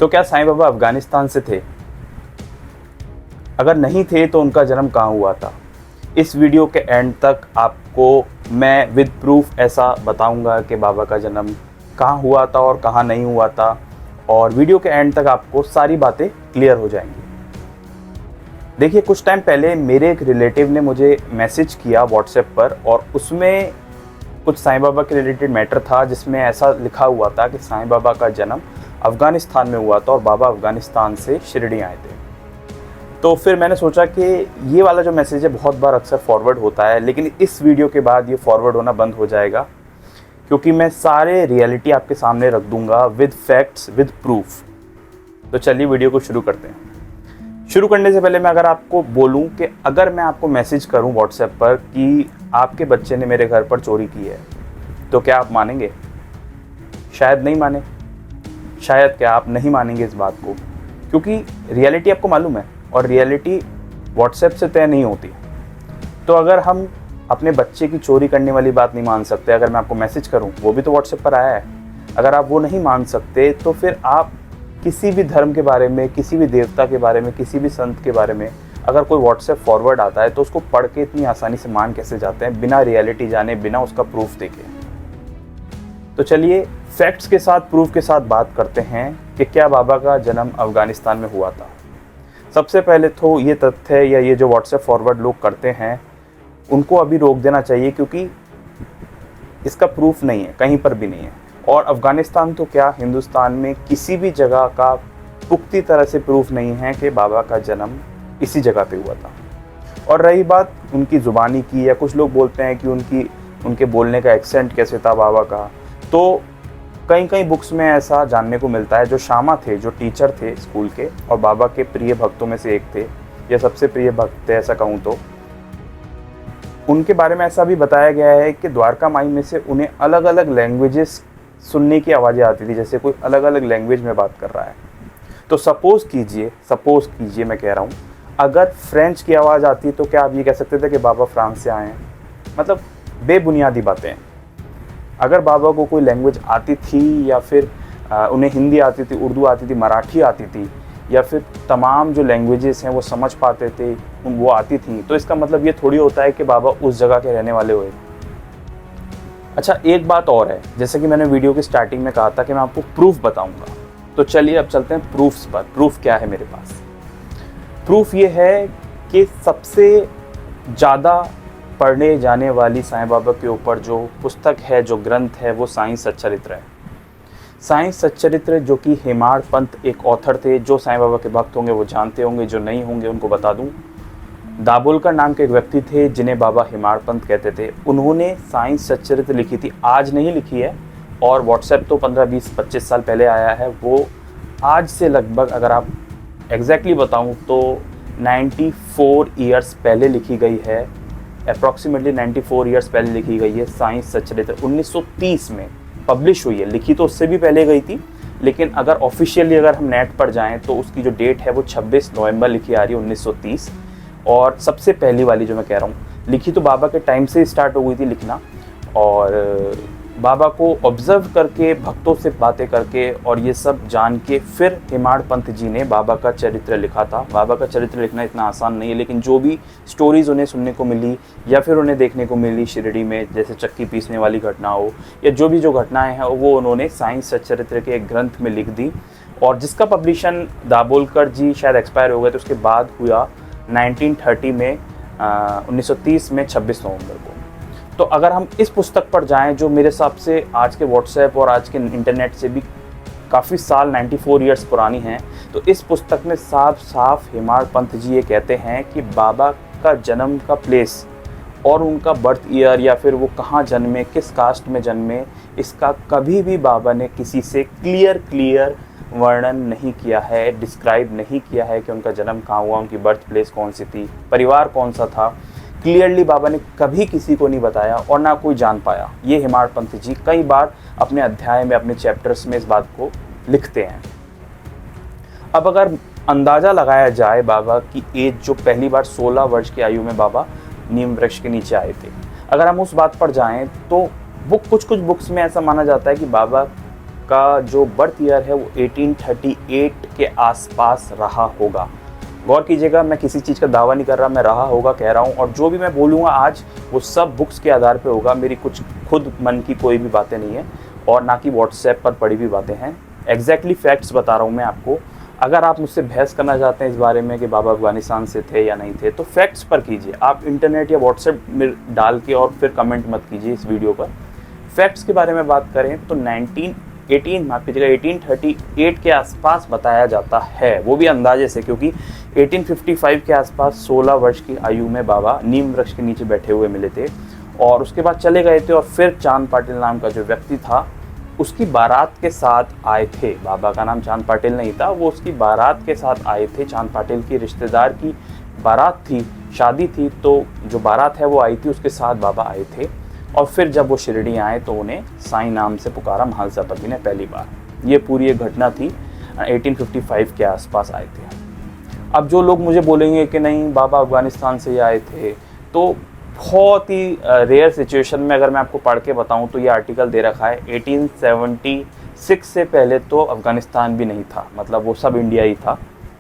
तो क्या साईं बाबा अफगानिस्तान से थे? अगर नहीं थे तो उनका जन्म कहाँ हुआ था? इस वीडियो के एंड तक आपको मैं विद प्रूफ ऐसा बताऊंगा कि बाबा का जन्म कहाँ हुआ था और कहाँ नहीं हुआ था, और वीडियो के एंड तक आपको सारी बातें क्लियर हो जाएंगी। देखिए, कुछ टाइम पहले मेरे एक रिलेटिव ने मुझे मैसेज किया व्हाट्सएप पर, और उसमें कुछ साईं बाबा के रिलेटेड मैटर था जिसमें ऐसा लिखा हुआ था कि साईं बाबा का जन्म अफ़गानिस्तान में हुआ था और बाबा अफ़गानिस्तान से शिरडी आए थे। तो फिर मैंने सोचा कि ये वाला जो मैसेज है बहुत बार अक्सर फॉरवर्ड होता है, लेकिन इस वीडियो के बाद ये फॉरवर्ड होना बंद हो जाएगा, क्योंकि मैं सारे रियलिटी आपके सामने रख दूंगा विद फैक्ट्स, विद प्रूफ। तो चलिए वीडियो को शुरू करते हैं। शुरू करने से पहले मैं अगर आपको बोलूं कि अगर मैं आपको मैसेज करूं व्हाट्सएप पर कि आपके बच्चे ने मेरे घर पर चोरी की है, तो क्या आप मानेंगे? शायद नहीं माने। शायद क्या आप नहीं मानेंगे इस बात को, क्योंकि रियलिटी आपको मालूम है और रियलिटी व्हाट्सएप से तय नहीं होती। तो अगर हम अपने बच्चे की चोरी करने वाली बात नहीं मान सकते, अगर मैं आपको मैसेज करूं, वो भी तो व्हाट्सएप पर आया है, अगर आप वो नहीं मान सकते, तो फिर आप किसी भी धर्म के बारे में, किसी भी देवता के बारे में, किसी भी संत के बारे में अगर कोई व्हाट्सएप फॉरवर्ड आता है तो उसको पढ़ के इतनी आसानी से मान कैसे जाते हैं, बिना रियलिटी जाने, बिना उसका प्रूफ देखे। तो चलिए फैक्ट्स के साथ, प्रूफ के साथ बात करते हैं कि क्या बाबा का जन्म अफगानिस्तान में हुआ था। सबसे पहले तो ये तथ्य या ये जो व्हाट्सएप फॉरवर्ड लोग करते हैं उनको अभी रोक देना चाहिए, क्योंकि इसका प्रूफ नहीं है, कहीं पर भी नहीं है। और अफ़गानिस्तान तो क्या, हिंदुस्तान में किसी भी जगह का पुख्ती तरह से प्रूफ नहीं है कि बाबा का जन्म इसी जगह पे हुआ था। और रही बात उनकी ज़ुबानी की, या कुछ लोग बोलते हैं कि उनके बोलने का एक्सेंट कैसे था बाबा का, तो कई बुक्स में ऐसा जानने को मिलता है। जो शामा थे, जो टीचर थे स्कूल के और बाबा के प्रिय भक्तों में से एक थे, या सबसे प्रिय भक्त थे ऐसा कहूँ तो, उनके बारे में ऐसा भी बताया गया है कि द्वारका माई में से उन्हें अलग अलग लैंग्वेजेस सुनने की आवाज़ें आती थी, जैसे कोई अलग अलग लैंग्वेज में बात कर रहा है। तो सपोज़ कीजिए मैं कह रहा हूँ, अगर फ्रेंच की आवाज़ आती तो क्या आप ये कह सकते थे कि बाबा फ्रांस से आए हैं? मतलब बेबुनियादी बातें। अगर बाबा को कोई लैंग्वेज आती थी, या फिर उन्हें हिंदी आती थी, उर्दू आती थी, मराठी आती थी, या फिर तमाम जो लैंग्वेजेस हैं वो समझ पाते थे, वो आती थी, तो इसका मतलब ये थोड़ी होता है कि बाबा उस जगह के रहने वाले हुए। अच्छा, एक बात और है, जैसे कि मैंने वीडियो की स्टार्टिंग में कहा था कि मैं आपको प्रूफ बताऊंगा, तो चलिए अब चलते हैं प्रूफ्स पर। प्रूफ क्या है मेरे पास? प्रूफ ये है कि सबसे ज़्यादा पढ़ने जाने वाली साईं बाबा के ऊपर जो पुस्तक है, जो ग्रंथ है, वो साईं सच्चरित्र है। साईं सच्चरित्र, जो कि हेमाड़ पंत एक ऑथर थे, जो साईं बाबा के भक्त होंगे वो जानते होंगे, जो नहीं होंगे उनको बता दूं, दाभोलकर नाम के एक व्यक्ति थे जिन्हें बाबा हेमाड़ पंत कहते थे। उन्होंने साईं सच्चरित्र लिखी थी, आज नहीं लिखी है, और व्हाट्सएप तो 15, 20, 25 साल पहले आया है। वो आज से लगभग, अगर आप एग्जैक्टली बताऊं तो 94 ईयर्स पहले लिखी गई है। अप्रॉक्सीमेटली 94 ईयर्स पहले लिखी गई है साईं सच्चरित्र। 1930 में पब्लिश हुई है। लिखी तो उससे भी पहले गई थी, लेकिन अगर ऑफिशियली अगर हम नेट पर जाएं तो उसकी जो डेट है वो 26 नवंबर लिखी आ रही है 1930। और सबसे पहली वाली जो मैं कह रहा हूँ, लिखी तो बाबा के टाइम से स्टार्ट हो गई थी लिखना, और बाबा को ऑब्जर्व करके, भक्तों से बातें करके और ये सब जान के फिर हेमाड़ पंत जी ने बाबा का चरित्र लिखा था। बाबा का चरित्र लिखना इतना आसान नहीं है, लेकिन जो भी स्टोरीज़ उन्हें सुनने को मिली या फिर उन्हें देखने को मिली शिरडी में, जैसे चक्की पीसने वाली घटना हो या जो भी जो घटनाएं हैं, वो उन्होंने साईं सच्चरित्र के एक ग्रंथ में लिख दी, और जिसका पब्लिशन दाभोलकर जी शायद एक्सपायर हो गए, तो उसके बाद हुआ 1930 में 1930 में 26 नवंबर को। तो अगर हम इस पुस्तक पर जाएं, जो मेरे हिसाब से आज के व्हाट्सएप और आज के इंटरनेट से भी काफ़ी साल, 94 ईयर्स पुरानी हैं, तो इस पुस्तक में साफ साफ हेमाड़ पंत जी ये कहते हैं कि बाबा का जन्म का प्लेस और उनका बर्थ ईयर, या फिर वो कहाँ जन्मे, किस कास्ट में जन्मे, इसका कभी भी बाबा ने किसी से क्लियर वर्णन नहीं किया है, डिस्क्राइब नहीं किया है कि उनका जन्म कहाँ हुआ, उनकी बर्थ प्लेस कौन सी थी, परिवार कौन सा था। क्लियरली बाबा ने कभी किसी को नहीं बताया और ना कोई जान पाया। ये हेमाड़ पंत जी कई बार अपने अध्याय में, अपने चैप्टर्स में इस बात को लिखते हैं। अब अगर अंदाज़ा लगाया जाए बाबा की एज, जो पहली बार 16 वर्ष की आयु में बाबा नीम वृक्ष के नीचे आए थे, अगर हम उस बात पर जाएं तो वो कुछ बुक्स में ऐसा माना जाता है कि बाबा का जो बर्थ ईयर है वो 1838 के आसपास रहा होगा। गौर कीजिएगा, मैं किसी चीज़ का दावा नहीं कर रहा, मैं रहा होगा कह रहा हूँ, और जो भी मैं बोलूँगा आज वो सब बुक्स के आधार पे होगा। मेरी कुछ खुद मन की कोई भी बातें नहीं है और ना कि व्हाट्सएप पर पड़ी हुई बातें हैं। एग्जैक्टली फैक्ट्स बता रहा हूँ मैं आपको। अगर आप मुझसे बहस करना चाहते हैं इस बारे में कि बाबा अफगानिस्तान से थे या नहीं थे, तो फैक्ट्स पर कीजिए। आप इंटरनेट या व्हाट्सएप में डाल के और फिर कमेंट मत कीजिए इस वीडियो पर। फैक्ट्स के बारे में बात करें तो 1838 के आसपास बताया जाता है, वो भी अंदाजे से, क्योंकि 1855 के आसपास 16 वर्ष की आयु में बाबा नीम वृक्ष के नीचे बैठे हुए मिले थे और उसके बाद चले गए थे। और फिर चांद पाटिल नाम का जो व्यक्ति था उसकी बारात के साथ आए थे। बाबा का नाम चांद पाटिल नहीं था, वो उसकी बारात के साथ आए थे। चांद पाटिल की रिश्तेदार की बारात थी, शादी थी, तो जो बारात है वो आई थी, उसके साथ बाबा आए थे। और फिर जब वो शिरडी आए तो उन्हें साईं नाम से पुकारा महालसा पति ने पहली बार। ये पूरी एक घटना थी, 1855 के आसपास आए थे। अब जो लोग मुझे बोलेंगे कि नहीं बाबा अफगानिस्तान से आए थे, तो बहुत ही रेयर सिचुएशन में अगर मैं आपको पढ़ के बताऊं तो ये आर्टिकल दे रखा है 1876 से पहले तो अफगानिस्तान भी नहीं था, मतलब वो सब इंडिया ही था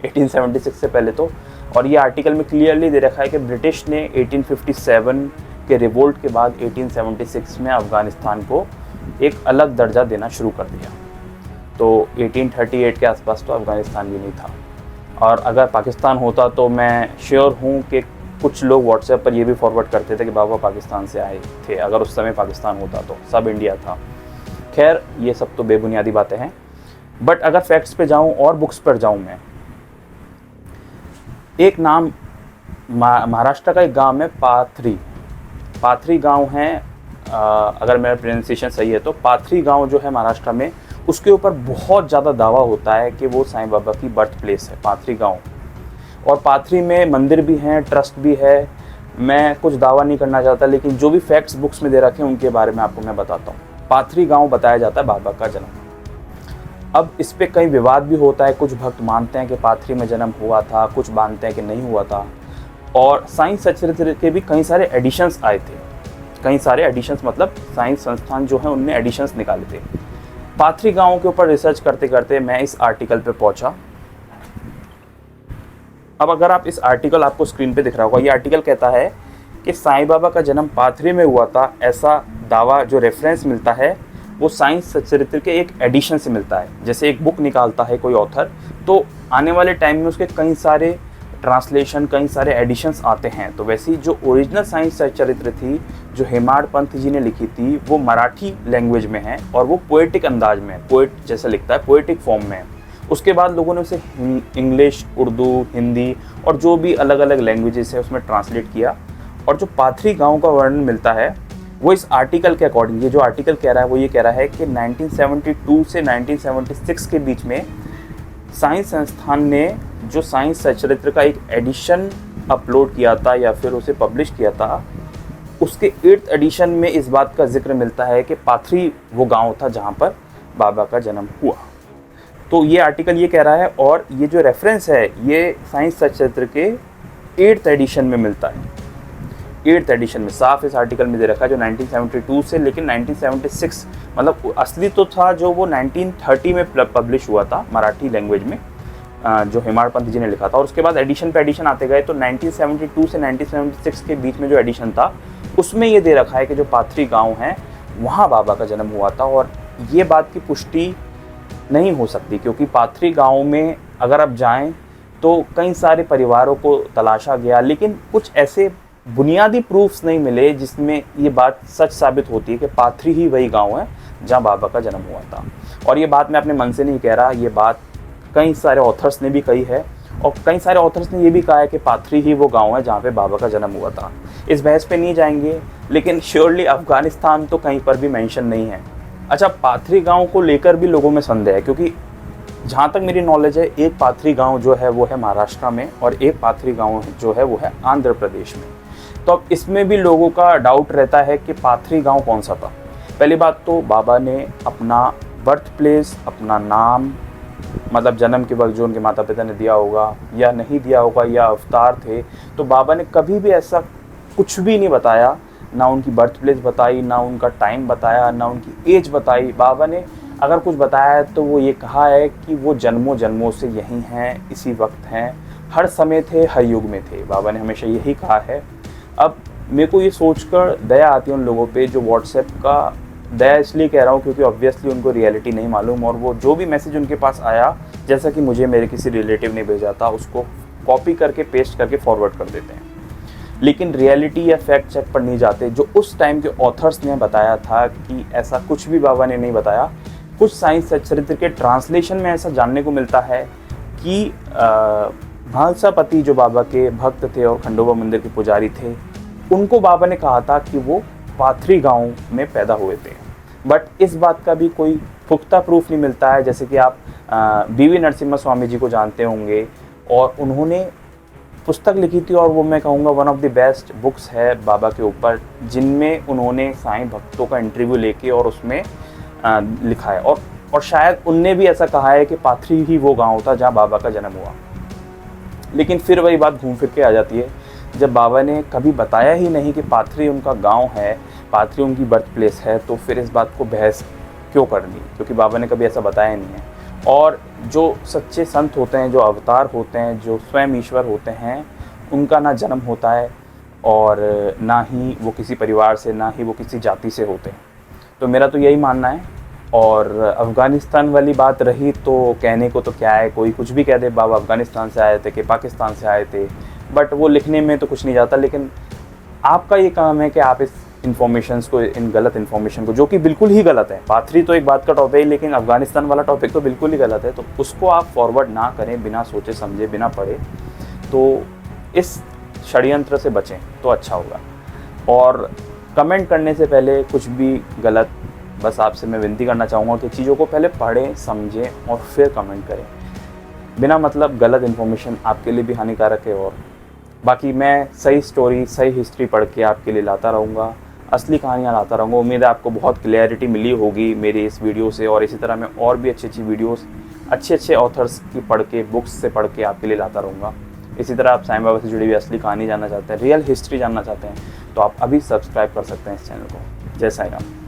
1876 से पहले तो। और ये आर्टिकल में क्लियरली दे रखा है कि ब्रिटिश ने 1857 के रिवोल्ट के बाद 1876 में अफगानिस्तान को एक अलग दर्जा देना शुरू कर दिया। तो 1838 के आसपास तो अफगानिस्तान भी नहीं था। और अगर पाकिस्तान होता तो मैं श्योर हूँ कि कुछ लोग व्हाट्सएप पर ये भी फॉरवर्ड करते थे कि बाबा पाकिस्तान से आए थे। अगर उस समय पाकिस्तान होता तो सब इंडिया था। खैर, ये सब तो बेबुनियादी बातें हैं। बट अगर फैक्ट्स पे जाऊँ और बुक्स पर जाऊँ, मैं एक नाम महाराष्ट्र का एक गांव है पाथरी गांव है, अगर मेरा प्रोनाउंसिएशन सही है तो पाथरी गांव जो है महाराष्ट्र में, उसके ऊपर बहुत ज़्यादा दावा होता है कि वो साईं बाबा की बर्थ प्लेस है पाथरी गांव। और पाथरी में मंदिर भी हैं, ट्रस्ट भी है। मैं कुछ दावा नहीं करना चाहता, लेकिन जो भी फैक्ट्स बुक्स में दे रखे हैं उनके बारे में आपको मैं बताता हूँ। पाथरी गांव बताया जाता है बाबा का जन्म। अब इस पर कई विवाद भी होता है। कुछ भक्त मानते हैं कि पाथरी में जन्म हुआ था, कुछ मानते हैं कि नहीं हुआ था। और साइंस सचरित्र के भी कई सारे एडिशंस आए थे। कई सारे एडिशंस मतलब साइंस संस्थान जो है उनने एडिशंस निकाले थे। पाथरी गांव के ऊपर रिसर्च करते करते मैं इस आर्टिकल पे पहुंचा। अब अगर आप इस आर्टिकल, आपको स्क्रीन पे दिख रहा होगा, ये आर्टिकल कहता है कि साईं बाबा का जन्म पाथरी में हुआ था। ऐसा दावा जो रेफरेंस मिलता है वो साइंस सचरित्र के एक एडिशन से मिलता है। जैसे एक बुक निकालता है कोई ऑथर, तो आने वाले टाइम में उसके कई सारे ट्रांसलेशन, कई सारे एडिशंस आते हैं। तो वैसी जो ओरिजिनल साइंस सचरित्र थी जो हेमाड पंत जी ने लिखी थी, वो मराठी लैंग्वेज में है और वो पोएटिक अंदाज में, पोएट जैसा लिखता है, पोएटिक फॉर्म में है। उसके बाद लोगों ने उसे इंग्लिश, उर्दू, हिंदी और जो भी अलग अलग लैंग्वेजेस है उसमें ट्रांसलेट किया। और जो पाथरी गांव का वर्णन मिलता है वो इस आर्टिकल के अकॉर्डिंग, ये जो आर्टिकल कह रहा है वो ये कह रहा है कि 1972 से 1976 के बीच में साइंस संस्थान ने जो साइंस सचरित्र का एक एडिशन अपलोड किया था या फिर उसे पब्लिश किया था, उसके 8th एडिशन में इस बात का जिक्र मिलता है कि पाथरी वो गांव था जहां पर बाबा का जन्म हुआ। तो ये आर्टिकल ये कह रहा है, और ये जो रेफरेंस है ये साइंस सचरित्र के 8th एडिशन में मिलता है। 8th एडिशन में साफ इस आर्टिकल में दे रखा है, जो 1972 से, लेकिन 1976 मतलब असली तो था जो वो 1930 में पब्लिश हुआ था मराठी लैंग्वेज में, जो हेमाड पंत जी ने लिखा था। और उसके बाद एडिशन पे एडिशन आते गए, तो 1972 से 1976 के बीच में जो एडिशन था उसमें ये दे रखा है कि जो पाथरी गांव है वहाँ बाबा का जन्म हुआ था। और ये बात की पुष्टि नहीं हो सकती, क्योंकि पाथरी गांव में अगर आप जाएं तो कई सारे परिवारों को तलाशा गया, लेकिन कुछ ऐसे बुनियादी प्रूफ्स नहीं मिले जिसमें ये बात सच साबित होती है कि पाथरी ही वही गांव है जहां बाबा का जन्म हुआ था। और ये बात मैं अपने मन से नहीं कह रहा, ये बात कई सारे ऑथर्स ने भी कही है, और कई सारे ऑथर्स ने ये भी कहा है कि पाथरी ही वो गांव है जहाँ पे बाबा का जन्म हुआ था। इस बहस पे नहीं जाएंगे, लेकिन श्योरली अफगानिस्तान तो कहीं पर भी मेंशन नहीं है। अच्छा, पाथरी गांव को लेकर भी लोगों में संदेह है, क्योंकि जहाँ तक मेरी नॉलेज है एक पाथरी गांव जो है वो है महाराष्ट्र में और एक पाथरी गांव जो है वो है आंध्र प्रदेश में। तो अब इसमें भी लोगों का डाउट रहता है कि पाथरी गांव कौन सा था। पहली बात तो बाबा ने अपना बर्थ प्लेस, अपना नाम, मतलब जन्म के वक्त जो उनके माता पिता ने दिया होगा या नहीं दिया होगा, या अवतार थे, तो बाबा ने कभी भी ऐसा कुछ भी नहीं बताया। ना उनकी बर्थ प्लेस बताई, ना उनका टाइम बताया, ना उनकी एज बताई। बाबा ने अगर कुछ बताया है तो वो ये कहा है कि वो जन्मों जन्मों से यहीं हैं, इसी वक्त हैं, हर समय थे, हर युग में थे। बाबा ने हमेशा यही कहा है। अब मेरे को ये सोचकर दया आती है उन लोगों पे जो व्हाट्सएप का, दया इसलिए कह रहा हूँ क्योंकि ऑब्वियसली उनको रियलिटी नहीं मालूम, और वो जो भी मैसेज उनके पास आया, जैसा कि मुझे मेरे किसी रिलेटिव ने भेजा था, उसको कॉपी करके पेस्ट करके फॉरवर्ड कर देते हैं, लेकिन रियलिटी या फैक्ट चेक पर नहीं जाते। जो उस टाइम के ऑथर्स ने बताया था कि ऐसा कुछ भी बाबा ने नहीं बताया। कुछ साइंस चरित्र के ट्रांसलेशन में ऐसा जानने को मिलता है कि भालसापति जो बाबा के भक्त थे और खंडोबा मंदिर के पुजारी थे, उनको बाबा ने कहा था कि वो पाथरी गांव में पैदा हुए थे। बट इस बात का भी कोई पुख्ता प्रूफ नहीं मिलता है। जैसे कि आप बीवी नरसिम्हा स्वामी जी को जानते होंगे, और उन्होंने पुस्तक लिखी थी, और वो मैं कहूँगा one of the best books है बाबा के ऊपर, जिनमें उन्होंने साईं भक्तों का इंटरव्यू लेके और उसमें लिखा है। और शायद उनने भी ऐसा कहा है कि पाथरी ही वो गांव था जहां बाबा का जन्म हुआ। लेकिन फिर वही बात घूम फिर के आ जाती है, जब बाबा ने कभी बताया ही नहीं कि पाथरी उनका गांव है, पाथरी उनकी बर्थ प्लेस है, तो फिर इस बात को बहस क्यों करनी, क्योंकि बाबा ने कभी ऐसा बताया नहीं है। और जो सच्चे संत होते हैं, जो अवतार होते हैं, जो स्वयं ईश्वर होते हैं, उनका ना जन्म होता है और ना ही वो किसी परिवार से, ना ही वो किसी जाति से होते हैं। तो मेरा तो यही मानना है। और अफ़गानिस्तान वाली बात रही तो कहने को तो क्या है, कोई कुछ भी कह दे, बाबा अफ़गानिस्तान से आए थे कि पाकिस्तान से आए थे, बट वो लिखने में तो कुछ नहीं जाता। लेकिन आपका ये काम है कि आप इस इन्फॉर्मेशंस को, इन गलत इन्फॉर्मेशन को, जो कि बिल्कुल ही गलत है, पाथरी तो एक बात का टॉपिक है, लेकिन अफ़गानिस्तान वाला टॉपिक तो बिल्कुल ही गलत है, तो उसको आप फॉरवर्ड ना करें बिना सोचे समझे, बिना पढ़े। तो इस षड्यंत्र से बचें तो अच्छा होगा। और कमेंट करने से पहले कुछ भी गलत, बस आपसे मैं विनती करना चाहूँगा कि चीज़ों को पहले पढ़ें, समझें और फिर कमेंट करें। बिना मतलब गलत इन्फॉर्मेशन आपके लिए भी हानिकारक है। और बाकी मैं सही स्टोरी, सही हिस्ट्री पढ़ के आपके लिए लाता रहूँगा, असली कहानियाँ लाता रहूँगा। उम्मीद है आपको बहुत क्लैरिटी मिली होगी मेरी इस वीडियो से, और इसी तरह मैं और भी अच्छी अच्छी वीडियोस अच्छे ऑथर्स की पढ़ के, बुक्स से पढ़ के आपके लिए लाता रहूँगा। इसी तरह आप साईं बाबा से जुड़ी हुई असली कहानी जानना चाहते हैं, रियल हिस्ट्री जानना चाहते हैं, तो आप अभी सब्सक्राइब कर सकते हैं इस चैनल को। जय साईं राम।